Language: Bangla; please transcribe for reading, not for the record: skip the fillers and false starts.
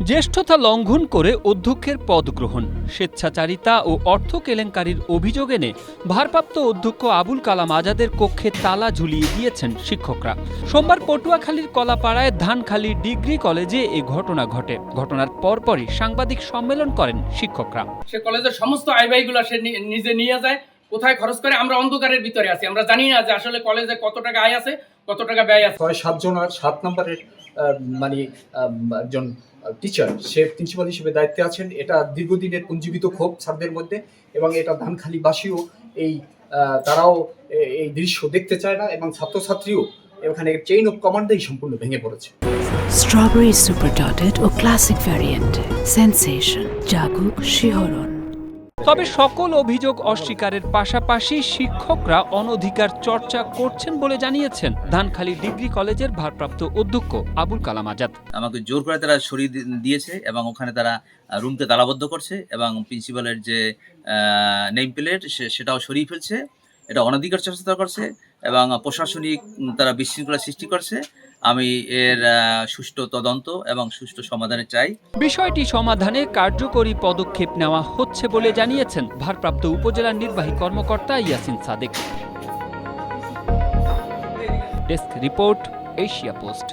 জ্যেষ্ঠতা লঙ্ঘন করে অধ্যক্ষের পদ গ্রহণ, স্বেচ্ছাচারিতা ও অর্থ কেলেঙ্কারির অভিযোগ এনে ভারপ্রাপ্ত অধ্যক্ষ আবুল কালাম আজাদের কক্ষে তালা ঝুলিয়ে দিয়েছেন শিক্ষকরা। সোমবার পটুয়াখালীর কলাপাড়ায় ধানখালী ডিগ্রি কলেজে এই ঘটনা ঘটে। ঘটনার পরপরই সাংবাদিক সম্মেলন করেন শিক্ষকরা। সে কলেজের সমস্ত আয়-ব্যয়গুলো সে নিজে নিয়ে যায়, কোথায় খরচ করে আমরা অন্ধকারের ভিতরে আছি, আমরা জানি না যে আসলে কলেজে কত টাকা আয় আছে, কত টাকা ব্যয় আছে। 6-7 জন আর 7 নম্বরের একজন টিচার সে প্রিন্সিপাল হিসেবে দায়িত্বে আছেন। এটা দীর্ঘদিনের পুঞ্জীবিত ক্ষোভ স্যারদের মধ্যে, এবং এটা ধানখালীবাসীও তারাও এই দৃশ্য দেখতে চায় না, এবং ছাত্রছাত্রীও এখানে চেইন অফ কমান্ডেই সম্পূর্ণ ভেঙে পড়েছে। স্ট্রবেরি সুপার ডটেড ও ক্লাসিক ভ্যারিয়েন্টে সেন্সেশন জাগুক শিহরণ। তবে সকল অভিযোগ অস্বীকারের পাশাপাশি শিক্ষকরা অনধিকার চর্চা করছেন বলে জানিয়েছেন ধানখালী ডিগ্রি কলেজের ভারপ্রাপ্ত অধ্যক্ষ আবুল কালাম আজাদ। আমাকে জোর করে তারা সরিয়ে দিয়েছে এবং ওখানে তারা রুমকে তালাবদ্ধ করছে এবং প্রিন্সিপালের যে নেম প্লেট সেটাও সরিয়ে ফেলছে। এটা অনধিকার চর্চা করছে এবং প্রশাসনিক তারা বিশৃঙ্খলা সৃষ্টি করছে। আমি এর সুষ্ঠু তদন্ত এবং সুষ্ঠু সমাধানে চাই। বিষয়টি সমাধানে কার্যকরী পদক্ষেপ নেওয়া হচ্ছে বলে জানিয়েছেন ভারপ্রাপ্ত উপজেলা নির্বাহী কর্মকর্তা Yasin Sadek. Desk report, Asia post.